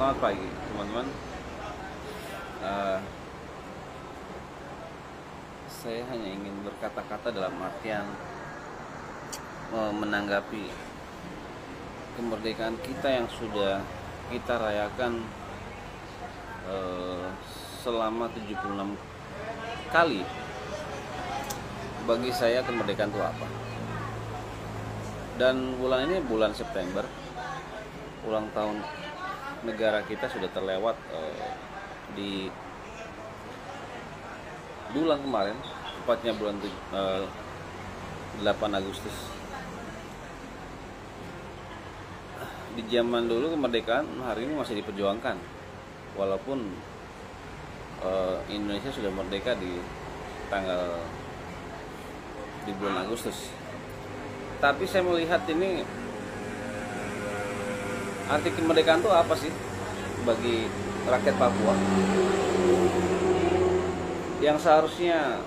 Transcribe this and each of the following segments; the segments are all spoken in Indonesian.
Selamat pagi teman-teman. Eh, saya hanya ingin berkata-kata dalam artian menanggapi kemerdekaan kita yang sudah kita rayakan selama 76 kali. Bagi saya kemerdekaan itu apa? Dan bulan ini bulan September, ulang tahun negara kita sudah terlewat di bulan kemarin, tepatnya bulan 8 Agustus. Di zaman dulu kemerdekaan hari ini masih diperjuangkan, walaupun Indonesia sudah merdeka di bulan Agustus. Tapi saya melihat ini, arti kemerdekaan itu apa sih bagi rakyat Papua? Yang seharusnya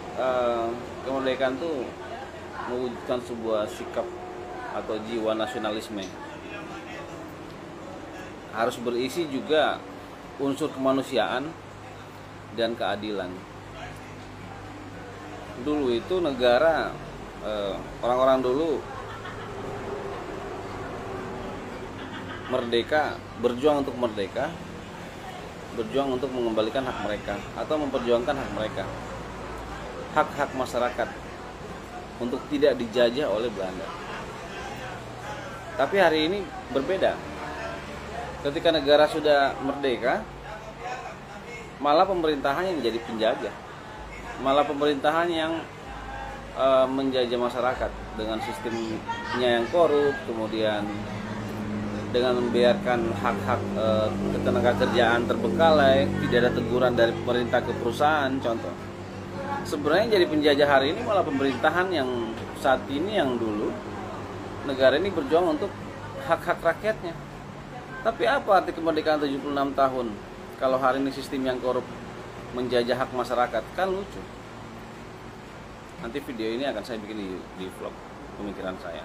kemerdekaan itu mewujudkan sebuah sikap atau jiwa nasionalisme. Harus berisi juga unsur kemanusiaan dan keadilan. Dulu itu negara, orang-orang dulu merdeka, berjuang untuk merdeka, berjuang untuk mengembalikan hak mereka atau memperjuangkan hak mereka, hak-hak masyarakat untuk tidak dijajah oleh Belanda. Tapi hari ini berbeda. Ketika negara sudah merdeka, malah pemerintahan yang menjadi penjajah, malah pemerintahan yang menjajah masyarakat dengan sistemnya yang korup, kemudian dengan membiarkan hak-hak ketenagakerjaan terbengkalai, tidak ada teguran dari pemerintah ke perusahaan. Contoh, sebenarnya jadi penjajah hari ini malah pemerintahan yang saat ini, yang dulu negara ini berjuang untuk hak-hak rakyatnya. Tapi apa arti kemerdekaan 76 tahun kalau hari ini sistem yang korup menjajah hak masyarakat? Kan lucu. Nanti video ini akan saya bikin di vlog pemikiran saya.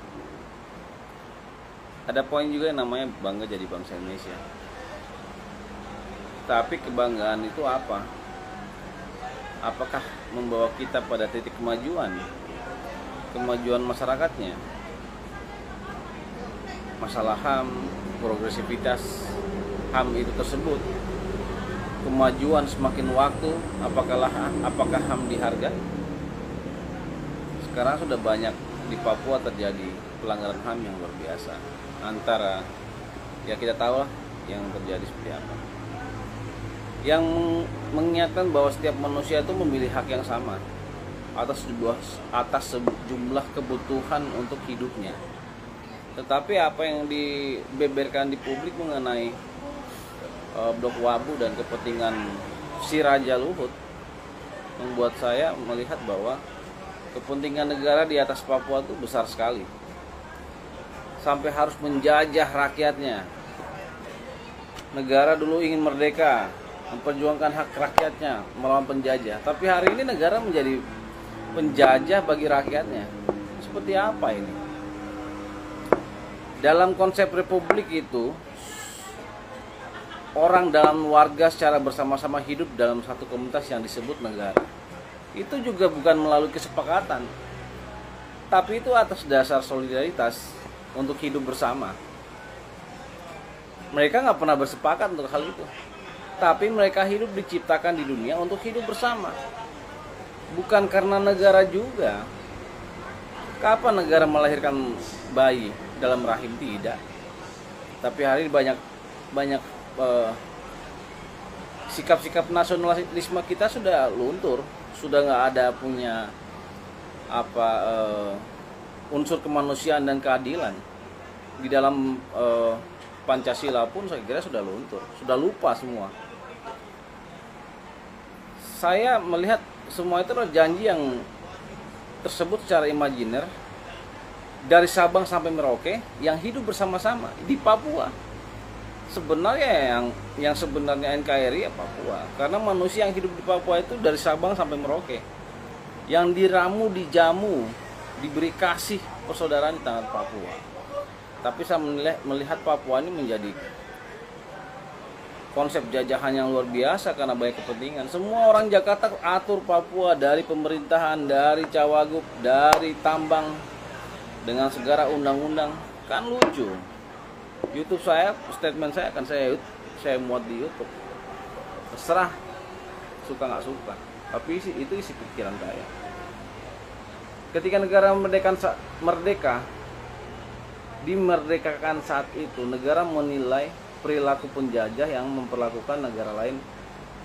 Ada poin juga yang namanya bangga jadi bangsa Indonesia. Tapi kebanggaan itu apa? Apakah membawa kita pada titik kemajuan? Kemajuan masyarakatnya? Masalah HAM, progresivitas HAM itu tersebut, kemajuan semakin waktu, apakah HAM dihargai? Sekarang sudah banyak di Papua terjadi pelanggaran HAM yang luar biasa. Antara, ya kita tahu lah yang terjadi seperti apa, yang mengingatkan bahwa setiap manusia itu memiliki hak yang sama atas sejumlah kebutuhan untuk hidupnya. Tetapi apa yang dibeberkan di publik mengenai Blok Wabu dan kepentingan si Raja Luhut membuat saya melihat bahwa kepentingan negara di atas Papua itu besar sekali, sampai harus menjajah rakyatnya. Negara dulu ingin merdeka, memperjuangkan hak rakyatnya melawan penjajah, tapi hari ini negara menjadi penjajah bagi rakyatnya. Seperti apa ini? Dalam konsep republik itu, orang dalam warga secara bersama-sama hidup dalam satu komunitas yang disebut negara. Itu juga bukan melalui kesepakatan, tapi itu atas dasar solidaritas untuk hidup bersama. Mereka nggak pernah bersepakat untuk hal itu, tapi mereka hidup diciptakan di dunia untuk hidup bersama. Bukan karena negara juga. Kapan negara melahirkan bayi dalam rahim? Tidak. Tapi hari ini banyak sikap-sikap nasionalisme kita sudah luntur, sudah nggak ada punya unsur kemanusiaan dan keadilan. Di dalam Pancasila pun saya kira sudah luntur, sudah lupa semua. Saya melihat semua itu adalah janji yang tersebut secara imajiner dari Sabang sampai Merauke yang hidup bersama-sama di Papua. Sebenarnya yang sebenarnya NKRI ya Papua, karena manusia yang hidup di Papua itu dari Sabang sampai Merauke, yang diramu, dijamu, diberi kasih persaudaraan di tanah Papua. Tapi saya melihat Papua ini menjadi konsep jajahan yang luar biasa karena banyak kepentingan. Semua orang Jakarta atur Papua, dari pemerintahan, dari cawagup, dari tambang, dengan segala undang-undang. Kan lucu. YouTube saya, statement saya akan saya muat di YouTube. Terserah, suka nggak suka. Tapi itu isi pikiran saya. Ketika negara merdeka, dimerdekakan saat itu, negara menilai perilaku penjajah yang memperlakukan negara lain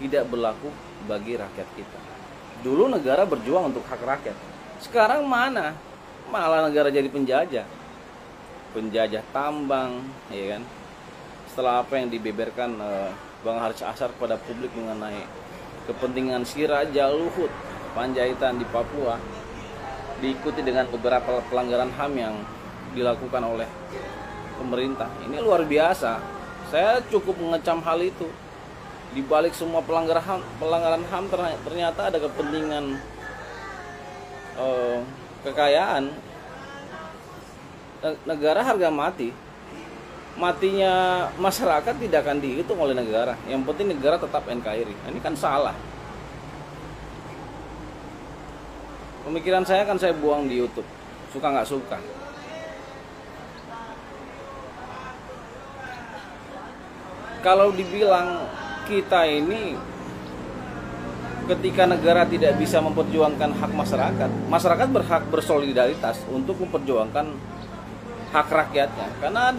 tidak berlaku bagi rakyat kita. Dulu negara berjuang untuk hak rakyat. Sekarang mana? Malah negara jadi penjajah. Penjajah tambang, ya kan? Setelah apa yang dibeberkan Bang Haris Ashar kepada publik mengenai kepentingan Siraja, Luhut, Panjaitan di Papua, diikuti dengan beberapa pelanggaran HAM yang dilakukan oleh pemerintah. Ini luar biasa. Saya cukup mengecam hal itu. Di balik semua pelanggaran HAM ternyata ada kepentingan kekayaan. Negara harga mati. Matinya masyarakat tidak akan dihitung oleh negara. Yang penting negara tetap NKRI. Ini kan salah. Pemikiran saya kan saya buang di YouTube. Suka nggak suka. Kalau dibilang kita ini ketika negara tidak bisa memperjuangkan hak masyarakat, masyarakat berhak bersolidaritas untuk memperjuangkan hak rakyatnya. Karena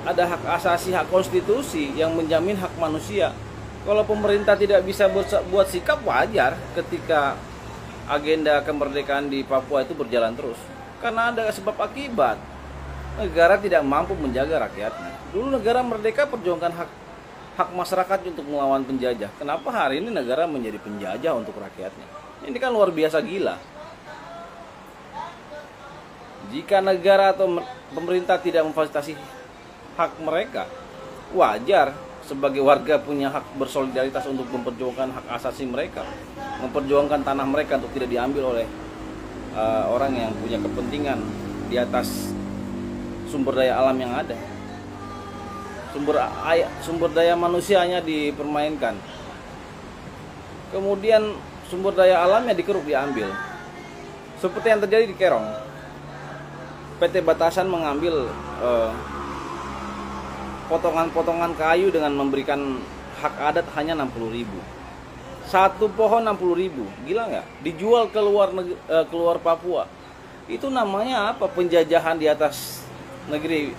ada hak asasi, hak konstitusi yang menjamin hak manusia. Kalau pemerintah tidak bisa buat sikap, wajar ketika agenda kemerdekaan di Papua itu berjalan terus. Karena ada sebab akibat. Negara tidak mampu menjaga rakyatnya. Dulu negara merdeka perjuangkan hak masyarakat untuk melawan penjajah. Kenapa hari ini negara menjadi penjajah untuk rakyatnya? Ini kan luar biasa gila. Jika negara atau pemerintah tidak memfasilitasi hak mereka, wajar sebagai warga punya hak bersolidaritas untuk memperjuangkan hak asasi mereka, memperjuangkan tanah mereka untuk tidak diambil oleh orang yang punya kepentingan di atas sumber daya alam yang ada. Sumber daya manusianya dipermainkan, kemudian sumber daya alamnya dikeruk, diambil. Seperti yang terjadi di Kerong. PT Batasan mengambil potongan-potongan kayu dengan memberikan hak adat hanya 60.000. Satu pohon 60.000, gila nggak? Dijual keluar Papua. Itu namanya apa? Penjajahan di atas negeri,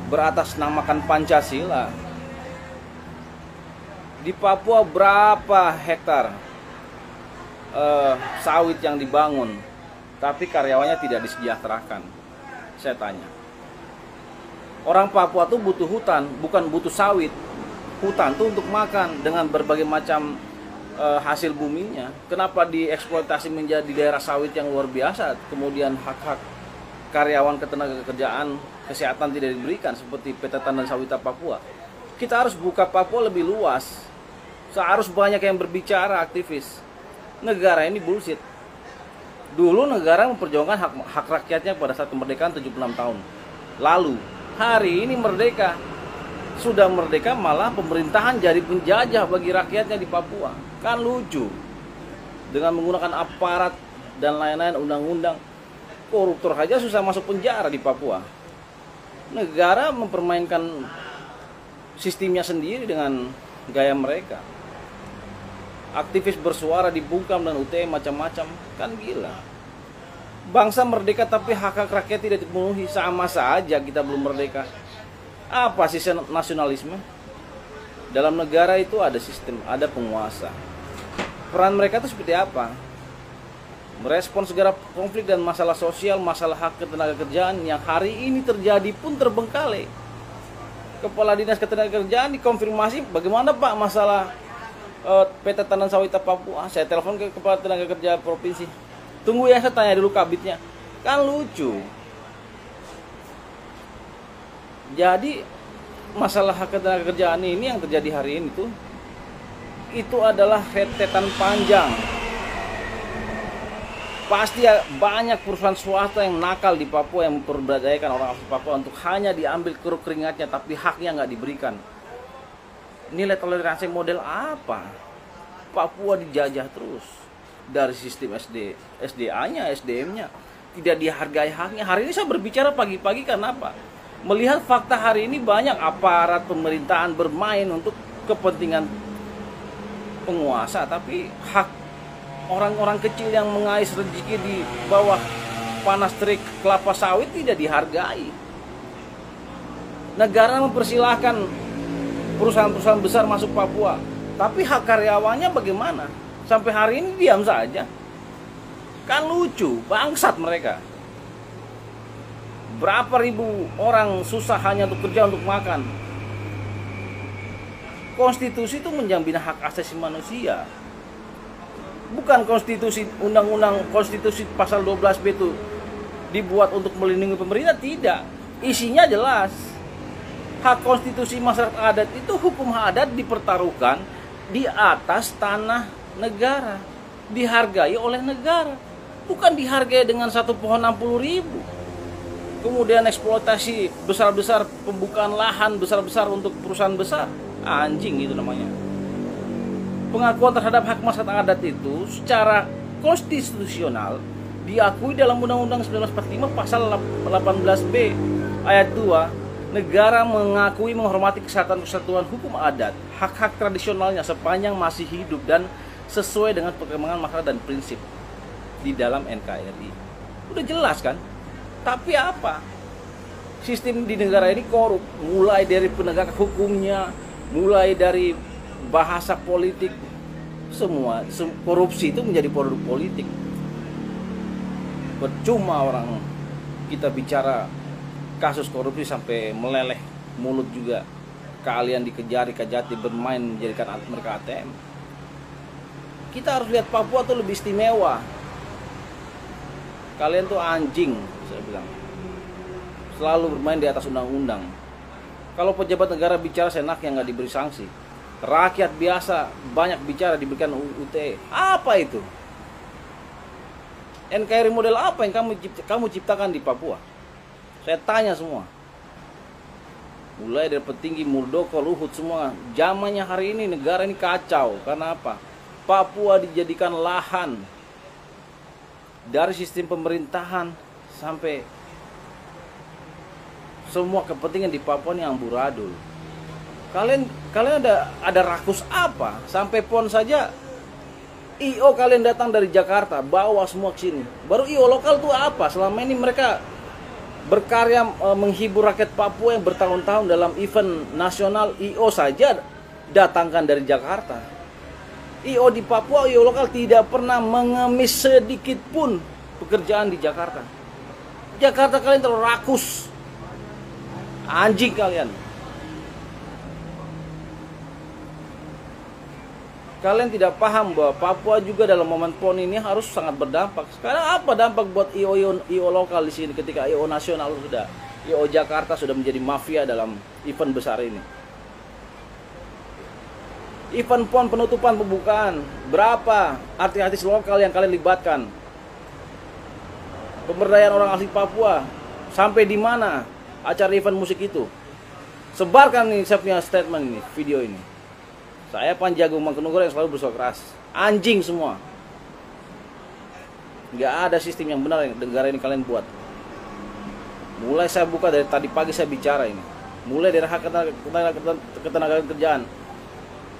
beratasnamakan Pancasila. Di Papua berapa hektar sawit yang dibangun, tapi karyawannya tidak disejahterakan? Saya tanya. Orang Papua tuh butuh hutan, bukan butuh sawit. Hutan tuh untuk makan dengan berbagai macam hasil buminya. Kenapa dieksploitasi menjadi daerah sawit yang luar biasa? Kemudian hak-hak karyawan ketenagakerjaan, kesehatan tidak diberikan seperti PT Tandan Sawita Papua. Kita harus buka Papua lebih luas. Seharus banyak yang berbicara, aktivis. Negara ini bullshit. Dulu negara memperjuangkan hak rakyatnya pada saat kemerdekaan 76 tahun lalu. Hari ini merdeka. Sudah merdeka malah pemerintahan jadi penjajah bagi rakyatnya di Papua. Kan lucu. Dengan menggunakan aparat dan lain-lain undang-undang. Koruptor saja susah masuk penjara di Papua. Negara mempermainkan sistemnya sendiri dengan gaya mereka. Aktivis bersuara di Bungkam dan UTM macam-macam, kan gila. Bangsa merdeka tapi hak-hak rakyat tidak dipenuhi, sama saja kita belum merdeka. Apa sih nasionalisme? Dalam negara itu ada sistem, ada penguasa. Peran mereka itu seperti apa? Merespons segala konflik dan masalah sosial, masalah hak ketenagakerjaan yang hari ini terjadi pun terbengkalai. Kepala Dinas Ketenagakerjaan dikonfirmasi, bagaimana Pak masalah PT Tandan Sawita Papua? Saya telepon ke Kepala Tenaga Kerja Provinsi. Tunggu ya, saya tanya dulu kabitnya. Kan lucu. Jadi masalah hak ketenagakerjaan ini yang terjadi hari ini tuh, itu adalah rentetan panjang. Pasti banyak perusahaan swasta yang nakal di Papua yang memperdayakan orang asli Papua untuk hanya diambil keruk keringatnya, tapi haknya nggak diberikan. Nilai toleransi model apa? Papua dijajah terus dari sistem SDA-nya, SDM-nya, tidak dihargai haknya. Hari ini saya berbicara pagi-pagi karena apa? Melihat fakta hari ini banyak aparat pemerintahan bermain untuk kepentingan penguasa, tapi hak orang-orang kecil yang mengais rezeki di bawah panas terik kelapa sawit tidak dihargai. Negara mempersilahkan perusahaan-perusahaan besar masuk Papua, tapi hak karyawannya bagaimana? Sampai hari ini diam saja. Kan lucu, bangsat mereka. Berapa ribu orang susah hanya untuk kerja, untuk makan. Konstitusi itu menjamin hak asasi manusia. Bukan konstitusi, undang-undang konstitusi pasal 12B itu dibuat untuk melindungi pemerintah, tidak. Isinya jelas. Hak konstitusi masyarakat adat itu, hukum adat dipertaruhkan di atas tanah negara. Dihargai oleh negara. Bukan dihargai dengan satu pohon 60.000. Kemudian eksploitasi besar-besar, pembukaan lahan besar-besar untuk perusahaan besar. Anjing itu namanya. Pengakuan terhadap hak masyarakat adat itu secara konstitusional diakui dalam Undang-Undang 1945 pasal 18B ayat 2. Negara mengakui menghormati kesatuan hukum adat, hak-hak tradisionalnya sepanjang masih hidup dan sesuai dengan perkembangan masyarakat dan prinsip di dalam NKRI. Udah jelas kan? Tapi apa? Sistem di negara ini korup, mulai dari penegak hukumnya, mulai dari bahasa politik, semua korupsi itu menjadi produk politik. Percuma orang kita bicara kasus korupsi sampai meleleh mulut juga. Kalian dikejar-kejati bermain menjadikan mereka ATM. Kita harus lihat Papua tuh lebih istimewa. Kalian tuh anjing, saya bilang. Selalu bermain di atas undang-undang. Kalau pejabat negara bicara seenaknya nggak diberi sanksi. Rakyat biasa banyak bicara diberikan UTE. Apa itu? NKRI model apa yang kamu ciptakan di Papua? Saya tanya semua. Mulai dari petinggi Muldoko, Luhut, semua. Zamannya hari ini negara ini kacau. Karena apa? Papua dijadikan lahan. Dari sistem pemerintahan sampai semua kepentingan di Papua ini amburadul. Kalian ada rakus apa? Sampai PON saja IO kalian datang dari Jakarta, bawa semua ke sini. Baru IO lokal tuh apa? Selama ini mereka berkarya menghibur rakyat Papua yang bertahun-tahun dalam event nasional. IO saja datangkan dari Jakarta. IO di Papua, IO lokal tidak pernah mengemis sedikit pun pekerjaan di Jakarta. Jakarta kalian terlalu rakus. Anjing kalian. Kalian tidak paham bahwa Papua juga dalam momen PON ini harus sangat berdampak. Sekarang apa dampak buat IO lokal di sini ketika IO nasional sudah, IO Jakarta sudah menjadi mafia dalam event besar ini? Event PON penutupan pembukaan, berapa artis-artis lokal yang kalian libatkan? Pemberdayaan orang asli Papua, sampai di mana acara event musik itu? Sebarkan nih, saya punya statement ini, video ini. Saya Panjago Mangkunegara yang selalu bersuara keras. Anjing semua. Nggak ada sistem yang benar yang negara ini kalian buat. Mulai saya buka dari tadi pagi saya bicara ini. Mulai dari hak ketenagaan kerjaan.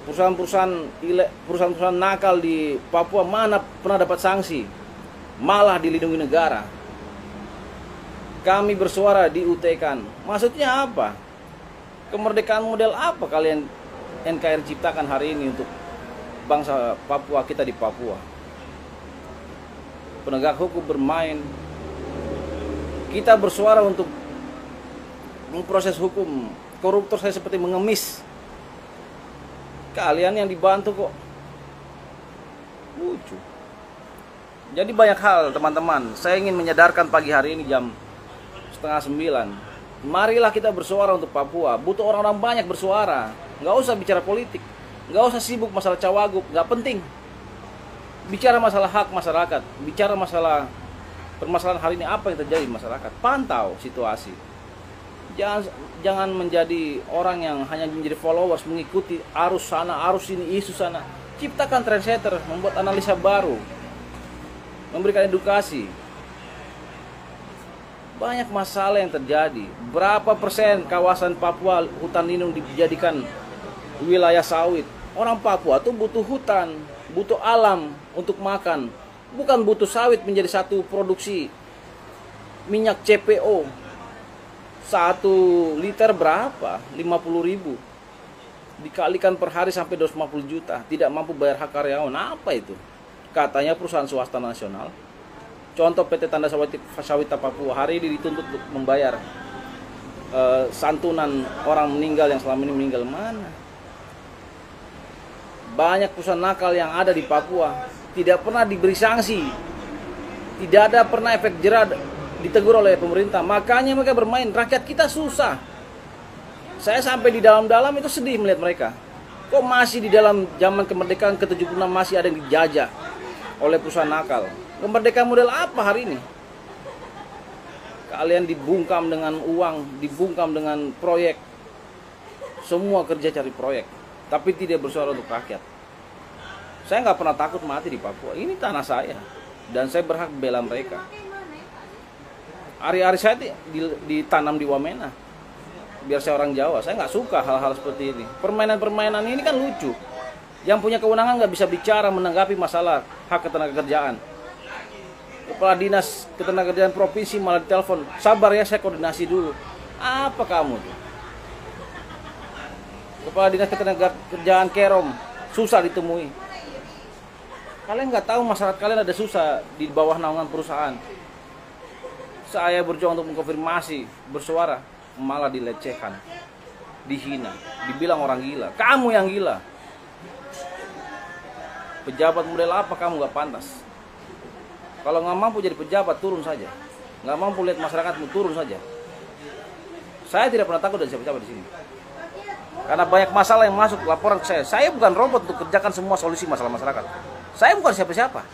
Perusahaan-perusahaan nakal di Papua mana pernah dapat sanksi, malah dilindungi negara. Kami bersuara diUT-kan. Maksudnya apa? Kemerdekaan model apa kalian NKRI ciptakan hari ini untuk bangsa Papua kita di Papua? Penegak hukum bermain. Kita bersuara untuk memproses hukum. Koruptor saya seperti mengemis. Kalian yang dibantu kok. Lucu. Jadi banyak hal teman-teman. Saya ingin menyadarkan pagi hari ini jam 8:30. Marilah kita bersuara untuk Papua. Butuh orang-orang banyak bersuara. Nggak usah bicara politik. Nggak usah sibuk masalah cawagup. Nggak penting. Bicara masalah hak masyarakat. Bicara masalah permasalahan hari ini apa yang terjadi di masyarakat. Pantau situasi. Jangan menjadi orang yang hanya menjadi followers, mengikuti arus sana, arus ini, isu sana. Ciptakan trendsetter, membuat analisa baru, memberikan edukasi. Banyak masalah yang terjadi. Berapa persen kawasan Papua hutan lindung dijadikan wilayah sawit? Orang Papua tuh butuh hutan, butuh alam untuk makan, bukan butuh sawit menjadi satu produksi minyak CPO. 1 liter berapa? 50.000. Dikalikan per hari sampai 250 juta. Tidak mampu bayar hak karyawan. Apa itu? Katanya perusahaan swasta nasional. Contoh PT Tanda Sawita Papua hari ini dituntut untuk membayar santunan orang meninggal yang selama ini meninggal. Mana? Banyak perusahaan nakal yang ada di Papua tidak pernah diberi sanksi. Tidak ada pernah efek jera ditegur oleh pemerintah. Makanya mereka bermain. Rakyat kita susah. Saya sampai di dalam-dalam itu sedih melihat mereka. Kok masih di dalam zaman kemerdekaan ke-76 masih ada yang dijajah oleh perusahaan nakal. Kemerdekaan model apa hari ini? Kalian dibungkam dengan uang, dibungkam dengan proyek. Semua kerja cari proyek, tapi tidak bersuara untuk rakyat. Saya nggak pernah takut mati di Papua. Ini tanah saya, dan saya berhak bela mereka. Ari-ari saya ditanam di Wamena. Biar saya orang Jawa, saya nggak suka hal-hal seperti ini. Permainan-permainan ini kan lucu. Yang punya kewenangan nggak bisa bicara menanggapi masalah hak ketenagakerjaan. Kepala Dinas Ketenagakerjaan Provinsi malah ditelepon, sabar ya saya koordinasi dulu. Apa kamu tuh? Kepala Dinas Ketenagakerjaan Kerom, susah ditemui. Kalian nggak tahu masyarakat kalian ada susah di bawah naungan perusahaan. Saya berjuang untuk mengkonfirmasi, bersuara, malah dilecehkan, dihina, dibilang orang gila. Kamu yang gila. Pejabat model apa kamu nggak pantas? Kalau nggak mampu jadi pejabat, turun saja. Nggak mampu lihat masyarakatmu, turun saja. Saya tidak pernah takut dari siapa-siapa di sini. Karena banyak masalah yang masuk laporan ke saya. Saya bukan robot untuk kerjakan semua solusi masalah masyarakat. Saya bukan siapa-siapa.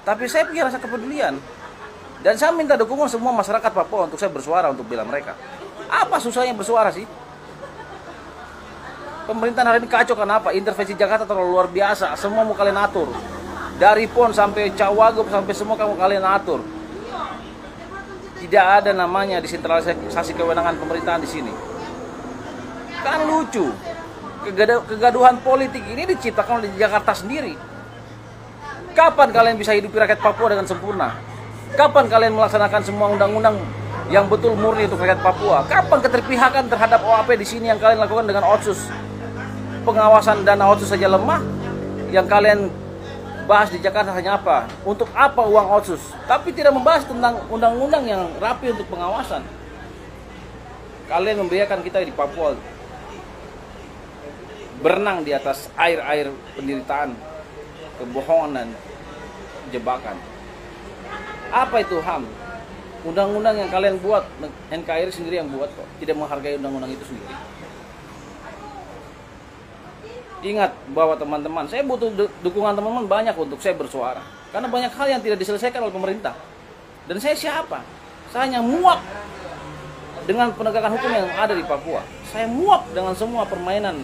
Tapi saya punya rasa kepedulian. Dan saya minta dukungan semua masyarakat Papua untuk saya bersuara untuk bela mereka. Apa susahnya bersuara sih? Pemerintahan hari ini kacau kenapa? Intervensi Jakarta terlalu luar biasa. Semua mau kalian atur. Dari PON sampai Cawagup sampai semua kamu kalian atur. Tidak ada namanya desentralisasi kewenangan pemerintahan di sini. Kan lucu. Kegaduhan politik ini diciptakan oleh Jakarta sendiri. Kapan kalian bisa hidupi rakyat Papua dengan sempurna? Kapan kalian melaksanakan semua undang-undang yang betul murni untuk rakyat Papua? Kapan keterpihakan terhadap OAP di sini yang kalian lakukan dengan Otsus? Pengawasan dana Otsus saja lemah. Yang kalian bahas di Jakarta hanya apa? Untuk apa uang Otsus? Tapi tidak membahas tentang undang-undang yang rapi untuk pengawasan. Kalian membiarkan kita di Papua berenang di atas air-air penderitaan, kebohongan dan jebakan. Apa itu HAM? Undang-undang yang kalian buat, NKRI sendiri yang buat kok. Tidak menghargai undang-undang itu sendiri. Ingat bahwa teman-teman, saya butuh dukungan teman-teman banyak untuk saya bersuara. Karena banyak hal yang tidak diselesaikan oleh pemerintah. Dan saya siapa? Saya hanya muak dengan penegakan hukum yang ada di Papua. Saya muak dengan semua permainan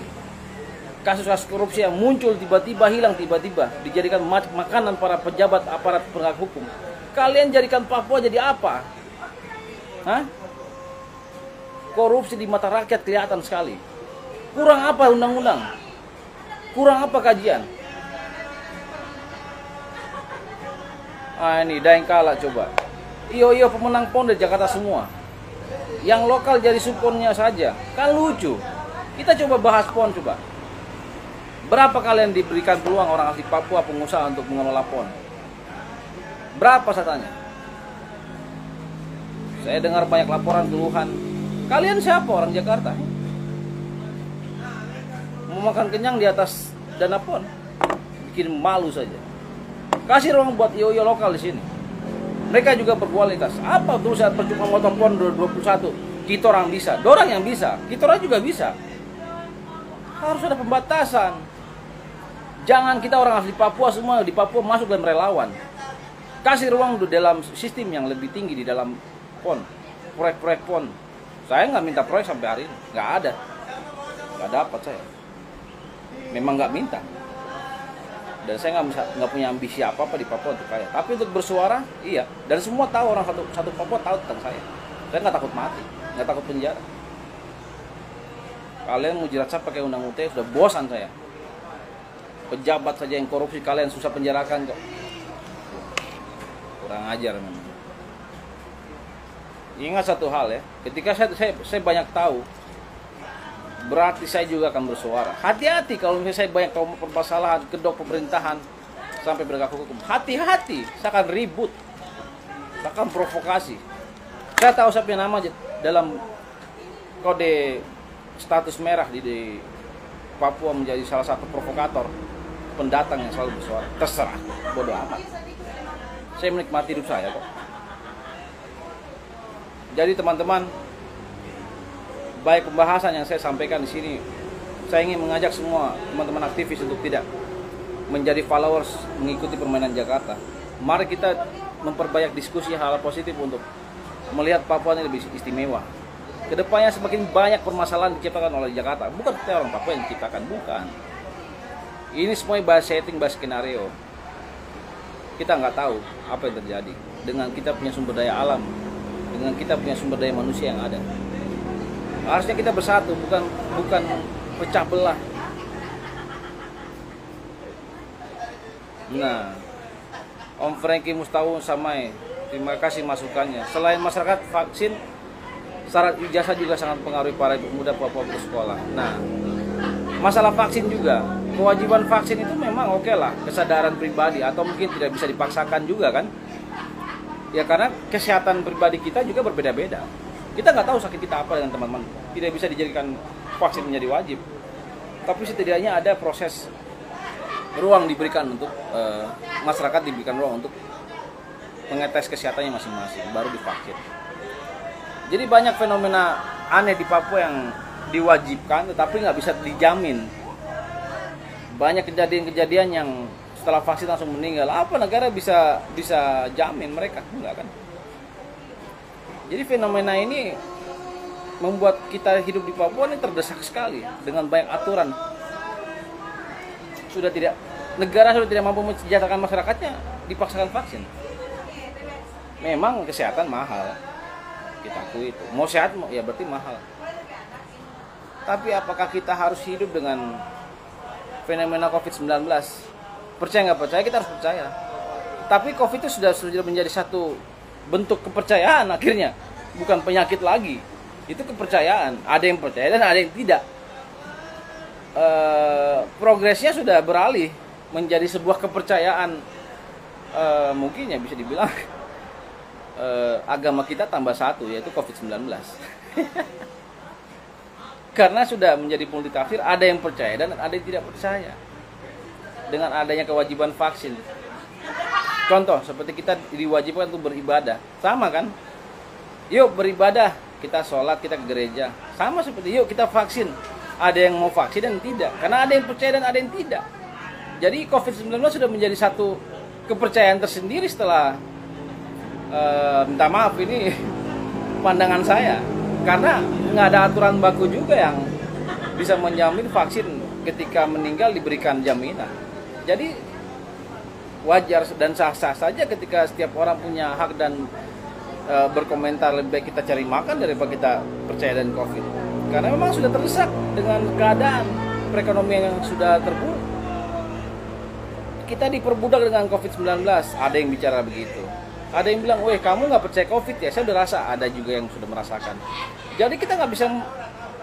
kasus-kasus korupsi yang muncul tiba-tiba, hilang tiba-tiba, dijadikan makanan para pejabat aparat penegak hukum. Kalian jadikan Papua jadi apa? Hah? Korupsi di mata rakyat kelihatan sekali. Kurang apa undang-undang? Kurang apa kajian? Ini Daeng kalah coba. Iyo pemenang PON dari Jakarta semua. Yang lokal jadi subkonnya saja. Kan lucu. Kita coba bahas PON coba. Berapa kalian diberikan peluang orang asli Papua pengusaha untuk mengelola PON? Berapa saya tanya? Saya dengar banyak laporan keluhan. Kalian siapa orang Jakarta? Mau makan kenyang di atas dana PON? Bikin malu saja. Kasih ruang buat iyo lokal di sini. Mereka juga berkualitas. Apa tuh saat percuma motor PON 2021? Kita orang bisa, dorang yang bisa, kita orang juga bisa. Harus ada pembatasan. Jangan kita orang asli Papua semua di Papua masuk dalam relawan. Kasih ruang dalam sistem yang lebih tinggi di dalam PON, proyek-proyek PON, Saya nggak minta proyek sampai hari ini, nggak ada, nggak dapat saya. Memang nggak minta. Dan saya nggak punya ambisi apa-apa di Papua untuk kaya. Tapi untuk bersuara, iya. Dan semua tahu, orang satu Papua tahu tentang saya. Saya nggak takut mati, nggak takut penjara. Kalian mau jilat saya pakai undang UTE, sudah bosan saya. Pejabat saja yang korupsi kalian susah penjarakan kok. Kurang ajar memang. Ingat satu hal ya, ketika saya banyak tahu, berarti saya juga akan bersuara. Hati-hati kalau misalnya saya banyak tahu permasalahan, kedok pemerintahan, sampai penegak hukum. Hati-hati, saya akan ribut, saya akan provokasi. Saya tahu saya punya nama dalam kode status merah di Papua menjadi salah satu provokator, pendatang yang selalu bersuara. Terserah, bodoh amat. Saya menikmati hidup saya kok. Jadi teman-teman, baik pembahasan yang saya sampaikan di sini, saya ingin mengajak semua teman-teman aktivis untuk tidak menjadi followers mengikuti permainan Jakarta. Mari kita memperbanyak diskusi hal positif untuk melihat Papua ini lebih istimewa. Kedepannya semakin banyak permasalahan diciptakan oleh Jakarta. Bukan kita orang Papua yang diciptakan, bukan. Ini semuanya bahas setting, bahas skenario. Kita nggak tahu apa yang terjadi dengan kita punya sumber daya alam, dengan kita punya sumber daya manusia yang ada. Harusnya kita bersatu, bukan pecah belah. Nah, Om Franky Mustawun Samai, terima kasih masukannya. Selain masyarakat vaksin, syarat ijazah juga sangat mempengaruhi para ibu muda Papua bersekolah. Nah, masalah vaksin juga, kewajiban vaksin itu memang oke lah, kesadaran pribadi atau mungkin tidak bisa dipaksakan juga kan? Ya karena kesehatan pribadi kita juga berbeda-beda. Kita nggak tahu sakit kita apa dengan teman-teman. Tidak bisa dijadikan vaksin menjadi wajib. Tapi setidaknya ada proses ruang diberikan untuk masyarakat diberikan ruang untuk mengetes kesehatannya masing-masing, baru divaksin. Jadi banyak fenomena aneh di Papua yang diwajibkan tetapi nggak bisa dijamin. Banyak kejadian-kejadian yang setelah vaksin langsung meninggal. Apa negara bisa jamin mereka? Enggak kan? Jadi fenomena ini membuat kita hidup di Papua ini terdesak sekali dengan banyak aturan. Negara sudah tidak mampu mensejahterakan masyarakatnya, dipaksakan vaksin. Memang kesehatan mahal, kita akui itu. Mau sehat ya berarti mahal. Tapi apakah kita harus hidup dengan fenomena COVID-19? Percaya nggak percaya, kita harus percaya. Tapi COVID itu sudah menjadi satu bentuk kepercayaan akhirnya. Bukan penyakit lagi. Itu kepercayaan. Ada yang percaya dan ada yang tidak. Progresnya sudah beralih menjadi sebuah kepercayaan. Mungkin ya bisa dibilang agama kita tambah satu, yaitu COVID-19. Karena sudah menjadi multitafsir, ada yang percaya dan ada yang tidak percaya. Dengan adanya kewajiban vaksin. Contoh, seperti kita diwajibkan untuk beribadah. Sama kan? Yuk beribadah, kita sholat, kita ke gereja. Sama seperti yuk kita vaksin. Ada yang mau vaksin dan tidak. Karena ada yang percaya dan ada yang tidak. Jadi COVID-19 sudah menjadi satu kepercayaan tersendiri setelah minta maaf ini pandangan saya. Karena nggak ada aturan baku juga yang bisa menjamin vaksin ketika meninggal diberikan jaminan. Jadi wajar dan sah-sah saja ketika setiap orang punya hak dan berkomentar lebih baik kita cari makan daripada kita percaya dengan COVID. Karena memang sudah terdesak dengan keadaan perekonomian yang sudah terpuruk. Kita diperbudak dengan COVID-19, ada yang bicara begitu. Ada yang bilang, weh kamu nggak percaya COVID ya? Saya udah rasa, ada juga yang sudah merasakan. Jadi kita nggak bisa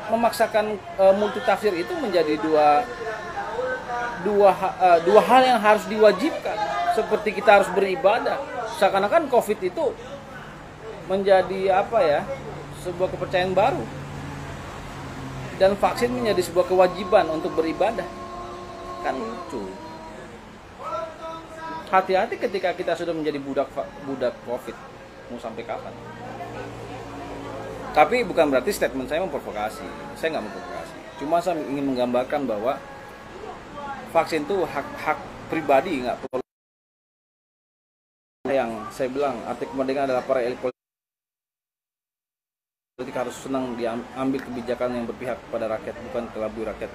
memaksakan multitafsir itu menjadi dua hal yang harus diwajibkan. Seperti kita harus beribadah. Seakan-akan COVID itu menjadi sebuah kepercayaan baru. Dan vaksin menjadi sebuah kewajiban untuk beribadah. Kan lucu. Hati-hati ketika kita sudah menjadi budak COVID. Mau sampai kapan? Tapi bukan berarti statement saya memprovokasi. Saya nggak memprovokasi. Cuma saya ingin menggambarkan bahwa vaksin itu hak pribadi, nggak perlu. Yang saya bilang arti kemerdekaan adalah para elit politik harus senang diambil kebijakan yang berpihak kepada rakyat, bukan kelabui rakyat.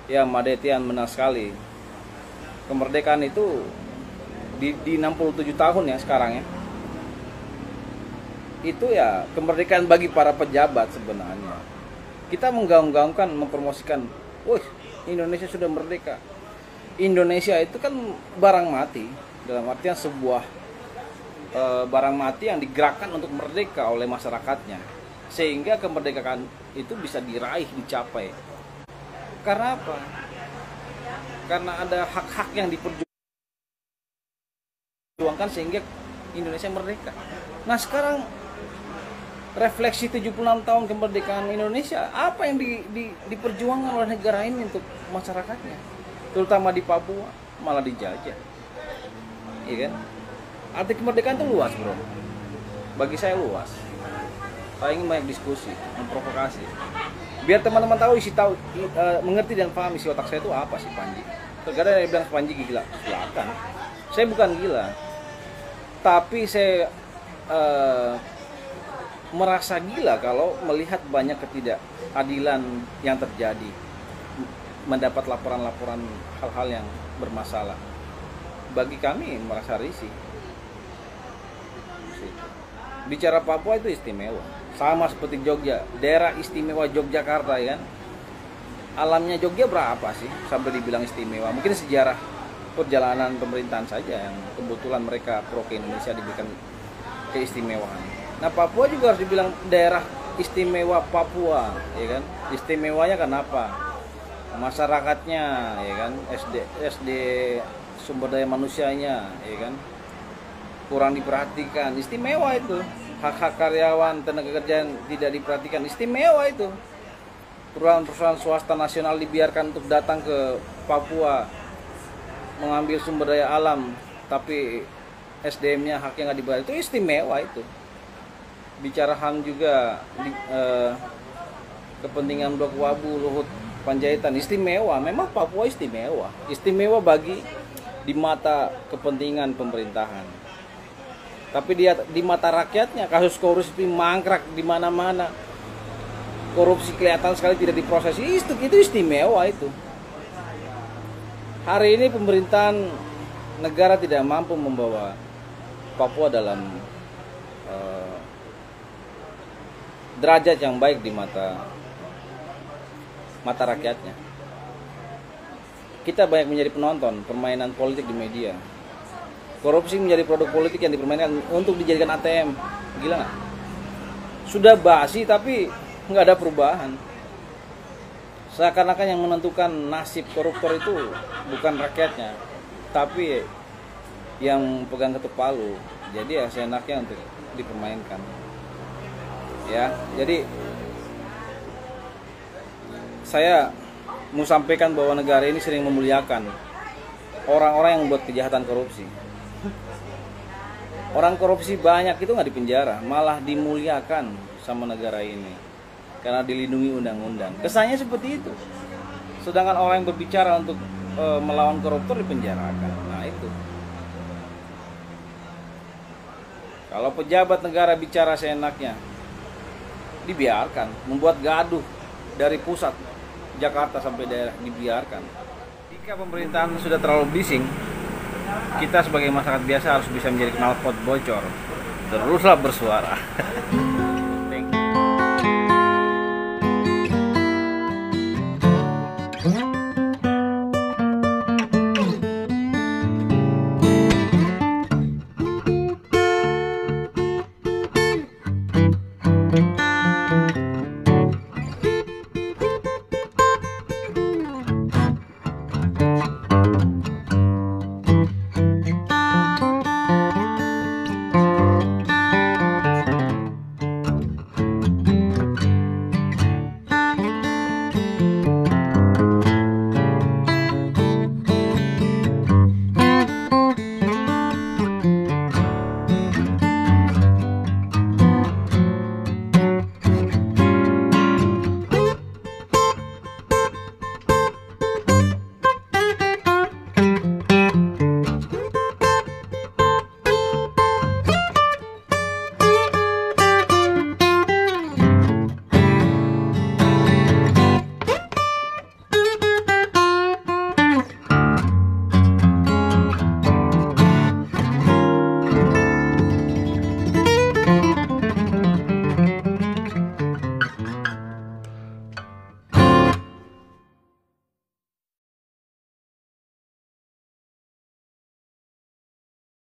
Ya, Madetian benar sekali. Kemerdekaan itu di 67 tahun ya sekarang ya. Itu ya kemerdekaan bagi para pejabat sebenarnya. Kita menggaung-gaungkan, mempromosikan, wah Indonesia sudah merdeka. Indonesia itu kan barang mati, dalam artian sebuah barang mati yang digerakkan untuk merdeka oleh masyarakatnya, sehingga kemerdekaan itu bisa diraih, dicapai. Karena apa? Karena ada hak-hak yang diperjuangkan sehingga Indonesia merdeka. Nah sekarang refleksi 76 tahun kemerdekaan Indonesia, apa yang diperjuangkan oleh negara ini untuk masyarakatnya, terutama di Papua, malah dijajah, iya kan? Arti kemerdekaan itu luas bro, bagi saya luas. Saya ingin banyak diskusi, memprovokasi, biar teman-teman tahu mengerti dan paham isi otak saya itu apa sih Panji. Terkadang yang bilang Panji gila, silakan. Saya bukan gila, tapi saya merasa gila kalau melihat banyak ketidakadilan yang terjadi, mendapat laporan-laporan hal-hal yang bermasalah. Bagi kami merasa risih. Bicara Papua itu istimewa, sama seperti Jogja, daerah istimewa Yogyakarta ya kan. Alamnya Jogja berapa sih sampai dibilang istimewa? Mungkin sejarah perjalanan pemerintahan saja yang kebetulan mereka pro ke Indonesia diberikan keistimewaan. Nah Papua juga harus dibilang daerah istimewa Papua, ya kan? Istimewanya kenapa? Masyarakatnya, ya kan? SD sumber daya manusianya, ya kan? Kurang diperhatikan, istimewa itu. Hak-hak karyawan, tenaga kerja yang tidak diperhatikan, istimewa itu. Perusahaan swasta nasional dibiarkan untuk datang ke Papua mengambil sumber daya alam, tapi SDM-nya haknya nggak dibayar, itu istimewa itu. Bicara HAM juga kepentingan Blok Wabu, Luhut Panjaitan, istimewa. Memang Papua istimewa, istimewa bagi di mata kepentingan pemerintahan. Tapi dia di mata rakyatnya kasus korupsi mangkrak di mana-mana. Korupsi kelihatan sekali tidak diproses. Itu istimewa itu. Hari ini pemerintahan negara tidak mampu membawa Papua dalam derajat yang baik di mata rakyatnya. Kita banyak menjadi penonton permainan politik di media. Korupsi menjadi produk politik yang dipermainkan untuk dijadikan ATM. Gila nggak? Sudah basi tapi nggak ada perubahan. Seakan-akan yang menentukan nasib koruptor itu bukan rakyatnya, tapi yang pegang ketuk palu. Jadi ya seenaknya untuk dipermainkan. Ya, jadi saya mau sampaikan bahwa negara ini sering memuliakan orang-orang yang membuat kejahatan korupsi. Orang korupsi banyak itu nggak dipenjara, malah dimuliakan sama negara ini karena dilindungi undang-undang. Kesannya seperti itu. Sedangkan orang yang berbicara untuk melawan koruptor dipenjarakan. Nah itu. Kalau pejabat negara bicara seenaknya, dibiarkan, membuat gaduh dari pusat Jakarta sampai daerah dibiarkan. Jika pemerintahan sudah terlalu bising, kita sebagai masyarakat biasa harus bisa menjadi knalpot bocor. Teruslah bersuara.